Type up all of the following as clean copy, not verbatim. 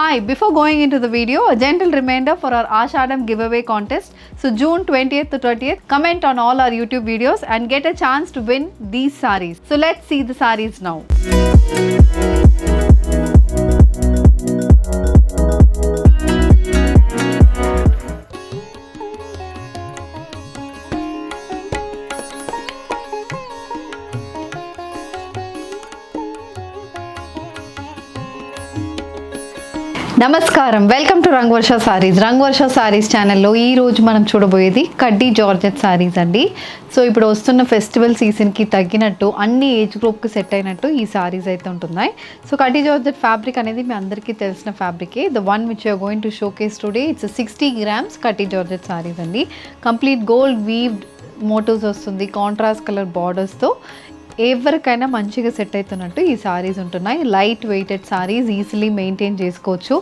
Hi, before going into the video, a gentle reminder for our Ashadam giveaway contest. So June 20th to 30th, comment on all our YouTube videos and get a chance to win these sarees. So let's see the sarees now. నమస్కారం, welcome to Rangavarsha saris. Rangavarsha saris ఛానల్లో ఈరోజు మనం చూడబోయేది కడ్డీ georgette saris అండి. So ఇప్పుడు వస్తున్న festival సీజన్కి తగ్గినట్టు అన్ని ఏజ్ గ్రూప్కి సెట్ అయినట్టు ఈ సారీస్ అయితే ఉంటున్నాయి. సో కడ్డీ జార్జెట్ ఫ్యాబ్రిక్ అనేది మీ అందరికీ తెలిసిన ఫ్యాబ్రికే. The one which you're going to showcase today, it's 60 grams కడ్డీ జార్జెట్ సారీస్ అండి. కంప్లీట్ గోల్డ్ వీవ్డ్ మోటివ్స్ వస్తుంది, కాంట్రాస్ట్ కలర్ బార్డర్స్తో. ఎవరికైనా మంచిగా సెట్ అవుతున్నట్టు ఈ సారీస్ ఉంటున్నాయి. Light weighted saris, easily maintain చేసుకోవచ్చు.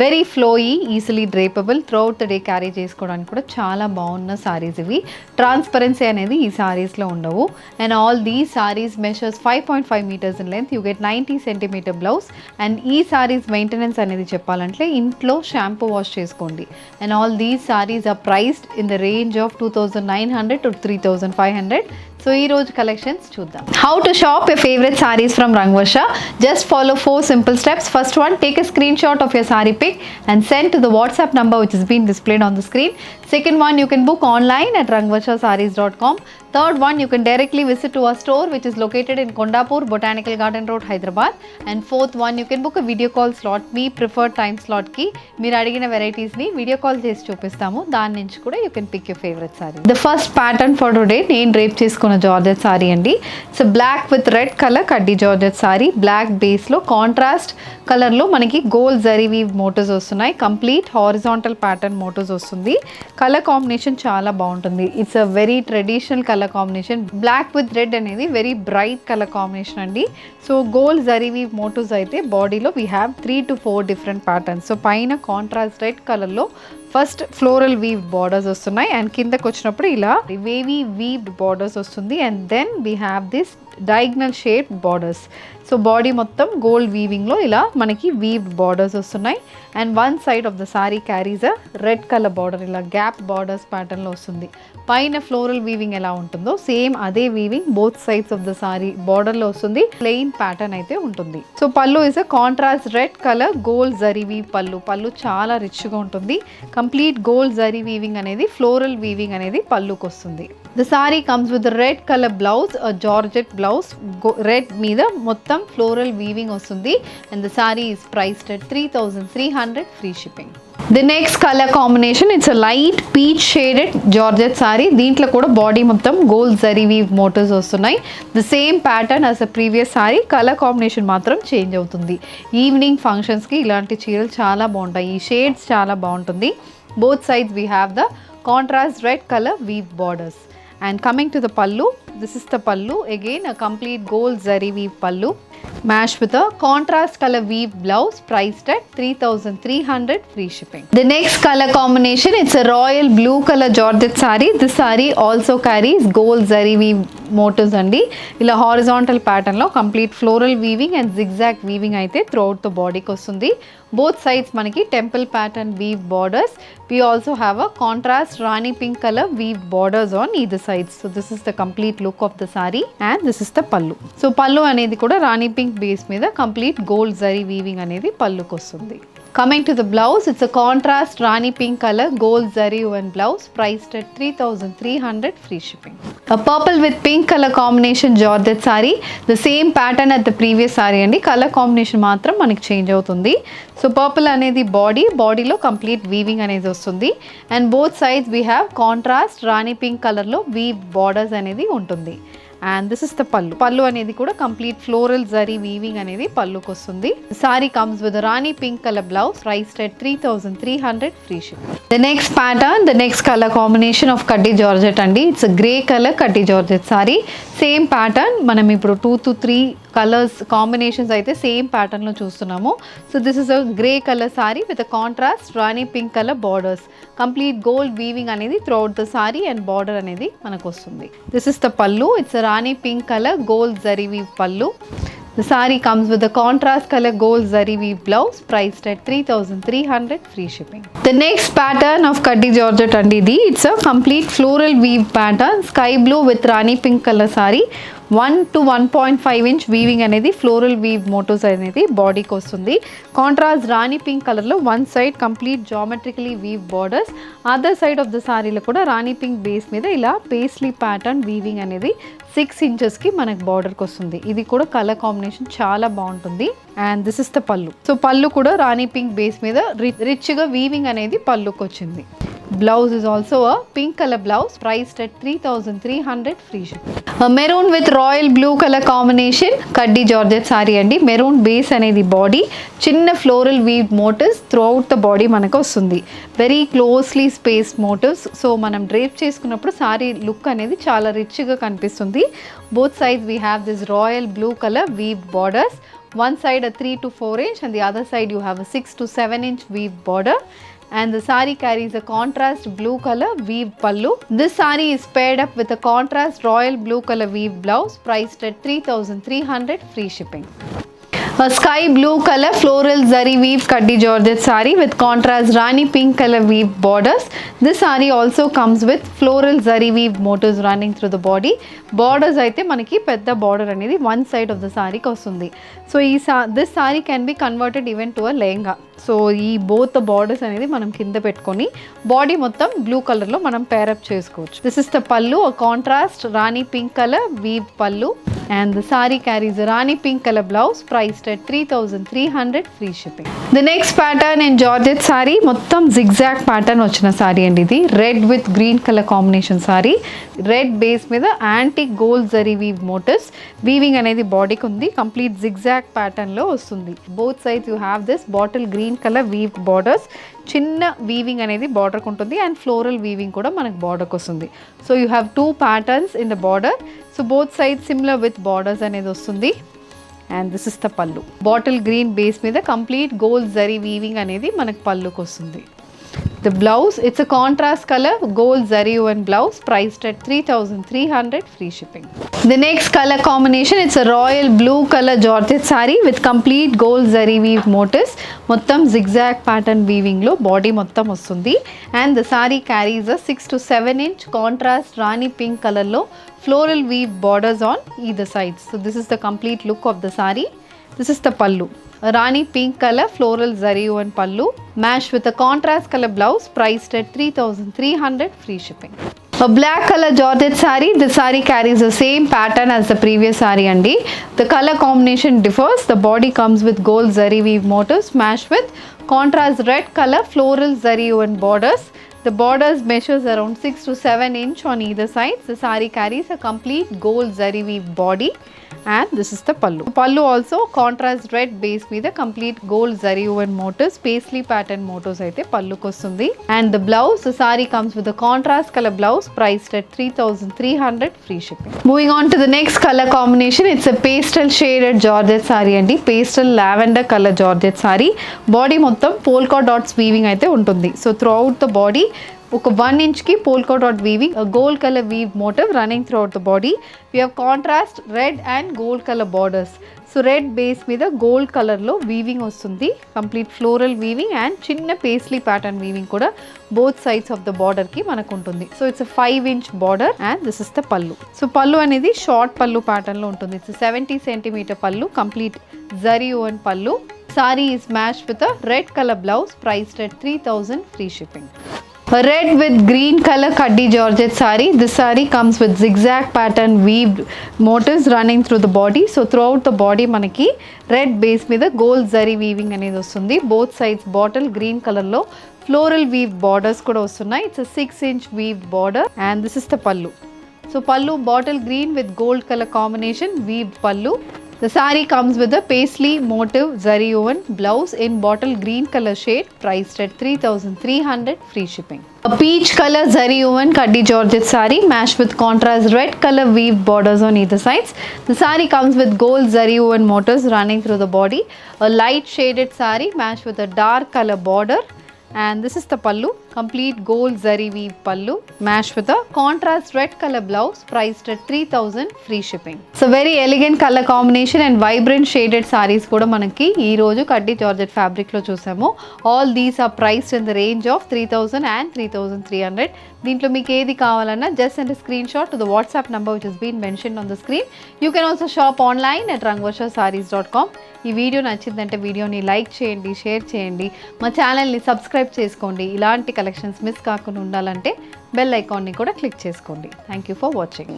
Very flowy, easily drapable, throughout the day carry చేసుకోవడానికి కూడా చాలా బాగున్న సారీస్ ఇవి. ట్రాన్స్పరెన్సీ అనేది ఈ సారీస్లో ఉండవు. And all these sarees measures 5.5 meters in length. You get 90 cm blouse. And ఈ సారీస్ మెయింటెనెన్స్ అనేది చెప్పాలంటే ఇంట్లో షాంపూ వాష్ చేసుకోండి. And all these sarees are priced in the range of 2,900 to 3,500. So ఈ రోజు కలెక్షన్స్ చూద్దాం. How to shop your favorite sarees from Rangvarsha? Just follow 4 simple steps. First one, take a screenshot of your saree pic and send to the WhatsApp number which is being displayed on the screen. Second one, you can book online at rangvarshasarees.com. Third one, you can directly visit to our store which is located in Kondapur, Botanical Garden Road, Hyderabad. And fourth one, you can book a video call slot. Me preferred time slot కి మీరు అడిగిన వెరైటీస్ని video call చేసి చూపిస్తాము. దాని నుంచి కూడా you can pick your favourite saree. The first pattern for today నేను drape చేసుకున్న జార్జెట్ సారీ అండి. So black with red colour కడ్డీ జార్జెట్ సారీ. బ్లాక్ బేస్లో కాంట్రాస్ట్ కలర్లో మనకి గోల్డ్ జరీ వీవ్ మోటివ్స్ వస్తున్నాయి. కంప్లీట్ హారిజాంటల్ ప్యాటర్న్ మోటివ్స్ వస్తుంది. కలర్ కాంబినేషన్ చాలా బాగుంటుంది. It's a very traditional colour combination. Black with red అనేది వెరీ బ్రైట్ కలర్ కాంబినేషన్ అండి. So gold zari weave motifs అయితే బాడీలో we have 3 to 4 different patterns. So పైన contrast red కలర్లో first floral weaved borders వస్తున్నాయి. And కిందకు వచ్చినప్పుడు ఇలా వేవీ వీవ్డ్ బార్డర్స్ వస్తుంది. And then we have this diagonal shape borders. So body మొత్తం గోల్డ్ వీవింగ్లో ఇలా మనకి వీవ్డ్ బార్డర్స్ వస్తున్నాయి. And one side of the sorry carries a red colour border, ఇలా గ్యాప్ బార్డర్స్ ప్యాటర్న్లో వస్తుంది. పైన ఫ్లోరల్ వీవింగ్ ఎలా ఉంటుందో సేమ్ అదే weaving both sides of the saree బార్డర్లో వస్తుంది. ప్లెయిన్ ప్యాటర్న్ అయితే ఉంటుంది. So pallu is a contrast red colour gold zari weave pallu. Pallu చాలా రిచ్గా ఉంటుంది. కంప్లీట్ గోల్డ్ జరీ వీవింగ్ అనేది ఫ్లోరల్ వీవింగ్ అనేది పళ్ళుకి వస్తుంది. The saree comes with red colour blouse, georgette blouse. Red మీద మొత్తం ఫ్లోరల్ వీవింగ్ వస్తుంది. And the saree is priced at 3,300 free shipping. The next colour combination, it's a light peach shaded georgette saree. దీంట్లో కూడా body మొత్తం gold zari weave motifs వస్తున్నాయి. The same pattern as a previous saree, colour combination మాత్రం change అవుతుంది. Evening ఫంక్షన్స్కి ఇలాంటి చీరలు చాలా బాగుంటాయి. ఈ షేడ్స్ చాలా బాగుంటుంది. Both sides we have the contrast red colour weave borders. And coming to the pallu, this is the pallu. Again a complete gold zari weave pallu matched with a contrast color weave blouse priced at 3,300 free shipping. The next color combination, it's a royal blue color georgette saree. This saree also carries gold zari weave motifs andi. Ila horizontal pattern lo complete floral weaving and zigzag weaving aithe throughout the body ki vastundi. Both sides manaki temple pattern weave borders. We also have a contrast rani pink color weave borders on either sides. So this is the complete look of the saree and this is the pallu. So pallu anedi kuda rani pink base మీద complete gold zari weaving అనేది పళ్ళుకి వస్తుంది. Coming to the blouse, it's a contrast rani pink color gold zari woven blouse priced at 3,300 free shipping. A purple with pink color combination georgette saree. The same pattern at the previous saree అండి. Colour combination మాత్రం మనకి change అవుతుంది. So purple అనేది బాడీలో complete weaving అనేది వస్తుంది. And both sides we have contrast rani pink కలర్లో weave borders అనేది ఉంటుంది. అండ్ దిస్ ఇస్ ద పళ్ళు అనేది కూడా కంప్లీట్ ఫ్లోరల్ జరీ వీవింగ్ అనేది పళ్ళుకి వస్తుంది. Sari comes with rani pink colour blouse priced at 3,300 free shipping. The next pattern, the next colour combination of కడ్డీ జార్జెట్ అండి. ఇట్స్ గ్రే కలర్ కడ్డీ జార్జెట్ సారీ. సేమ్ ప్యాటర్న్ మనం ఇప్పుడు 2 to 3 కలర్స్ కాంబినేషన్స్ అయితే సేమ్ ప్యాటర్న్లో చూస్తున్నాము. So this is a grey colour sari with a contrast rani pink colour borders. Complete gold weaving అనేది throughout the sari and border అనేది మనకు వస్తుంది. This is the pallu. It's rani pink colour gold zari weave pallu. The saree comes with a contrast color gold zari weave blouse priced at 3,300 free shipping. The next pattern of Kaddi Georgette and idi, it's a complete floral weave pattern, sky blue with Rani pink color saree. 1 to 1.5 inch weaving అనేది floral weave motifs అనేది బాడీకి వస్తుంది. Contrast rani pink కలర్లో one side complete geometrically weave borders, other side of the సారీలో కూడా రాణి pink base మీద ఇలా paisley pattern weaving అనేది 6 ఇంచెస్కి మనకు బార్డర్కి వస్తుంది. ఇది కూడా కలర్ కాంబినేషన్ చాలా బాగుంటుంది. అండ్ దిస్ ఇస్ ద పళ్ళు. సో పళ్ళు కూడా రాణి పింక్ బేస్ మీద రిచ్గా వీవింగ్ అనేది పళ్ళుకి వచ్చింది. Blouse is also a pink color blouse priced at 3,300 free shipping. A maroon with royal blue color combination Kaddi Georgette saree andi. Maroon base అనేది body, చిన్న floral weave motifs throughout the body మనకు వస్తుంది. Very closely space motifs. So మనం drape చేసుకున్నప్పుడు saree look అనేది చాలా రిచ్గా కనిపిస్తుంది. Both sides we have this royal blue colour weave borders. One side a 3 to 4 inch and the other side you have a 6 to 7 inch weave border. And the saree carries a contrast blue color weave pallu. This saree is paired up with a contrast royal blue color weave blouse priced at 3,300 free shipping. A sky blue color floral zari weave Kaddi Georgette saree with contrast Rani pink color weave borders. This saree also comes with floral zari weave motifs running through the body. Borders aithe manaki pedda border anedi one side of the saree ki vastundi. So this saree can be converted even to a lehenga. So ఈ both the borders అనేది మనం కింద పెట్టుకొని body మొత్తం blue కలర్లో మనం pair up చేసుకోవచ్చు. This is the pallu, contrast rani pink colour weave pallu. And the sorry carries rani pink colour blouse priced at 3,300 free shipping. The next pattern in georgette sari మొత్తం జిగ్జాగ్ ప్యాటర్న్ వచ్చిన సారీ అండి ఇది. Red with green colour combination sari. Red base మీద antique gold zari weave motifs. Weaving అనేది బాడీకి ఉంది, complete zigzag ప్యాటర్న్లో వస్తుంది. Both sides you have this bottle green colour weave borders. చిన్న వీవింగ్ అనేది బార్డర్కి ఉంటుంది అండ్ ఫ్లోరల్ వీవింగ్ కూడా మనకు బార్డర్కి వస్తుంది. So you have 2 patterns in the border. So both side similar with borders అనేది వస్తుంది. అండ్ దిస్ ఇస్ ద పల్లు. బాటిల్ గ్రీన్ బేస్ మీద కంప్లీట్ గోల్డ్ జరీ వీవింగ్ అనేది మనకు పల్లుకి వస్తుంది. The blouse, it's a contrast color gold zari woven blouse priced at 3,300 free shipping. The next color combination, it's a royal blue color Georgette saree with complete gold zari weave motifs. Mottam zigzag pattern weaving lo body mottam vastundi and the saree carries a 6 to 7 inch contrast rani pink color lo floral weave borders on either sides. So this is the complete look of the saree. This is the pallu. Rani pink color floral zari woven pallu matched with a contrast color blouse priced at 3,300 free shipping. A black color Georgette saree. The saree carries the same pattern as the previous saree andi. The color combination differs. The body comes with gold zari weave motifs matched with contrast red color floral zari woven borders. The borders measures around 6 to 7 inch on either side. The saree carries a complete gold zari weave body and this is the pallu. Pallu also contrast red base మీద complete gold zari woven motifs, paisley pattern motifs అయితే పల్లుకి వస్తుంది. And the blouse, the saree comes with a contrast color blouse priced at 3,300 free shipping. Moving on to the next color combination, it's a pastel shaded Georgette saree అండి. Pastel lavender color Georgette saree. Body మొత్తం polka dots weaving అయితే ఉంటుంది. So throughout the body ఒక 1 inch కి polka dot weaving, a gold color weave motif running throughout the body. We have contrast red and gold color borders. So red base మీద gold color లో weaving వస్తుంది, complete floral weaving and చిన్న paisley pattern weaving కూడా both sides of the border కి మనకు ఉంటుంది. So it's a 5 inch border and this is the pallu. So pallu అనేది short pallu pattern లో ఉంటుంది. It's a 70 centimeter pallu, complete zari woven pallu. Saree is matched with a red color blouse priced at 3,000 free shipping. A red with green color Kaddi Georgette saree. This saree comes with zigzag pattern weaved motifs running through the body. So throughout the body manaki red base మీద gold zari weaving అనేది వస్తుంది. Both sides bottle green color లో floral weave borders కూడా వస్తున్నాయి. It's a 6 inch weave border and this is the pallu. So pallu bottle green with gold color combination weaved pallu. The saree comes with a paisley motif zari woven blouse in bottle green color shade priced at 3,300 free shipping. A peach color zari woven Kaddi Georgette saree matched with contrast red color weave borders on either sides. The saree comes with gold zari woven motifs running through the body. A light shaded saree matched with a dark color border and this is the pallu, complete gold zari weave pallu match with contrast red colour blouse priced at 3000 free shipping. So very elegant colour combination and vibrant shaded saris కూడా మనకి ఈ రోజు కడ్డీ georgette fabric లో చూసాము. All these are priced in the range of 3000 and 3300. దీంట్లో మీకు ఏది కావాలన్నా just send screenshot to the WhatsApp number which is been mentioned on the screen. You can also shop online at rangvarshasarees.com. ఈ video నచ్చిందంటే వీడియోని like చేయండి, share చేయండి, మా ఛానల్ని సబ్స్క్రైబ్ చేసుకోండి. ఇలాంటి కలెక్షన్స్ మిస్ కాకుండా ఉండాలంటే బెల్ ఐకాన్ని కూడా క్లిక్ చేసుకోండి. Thank you for watching.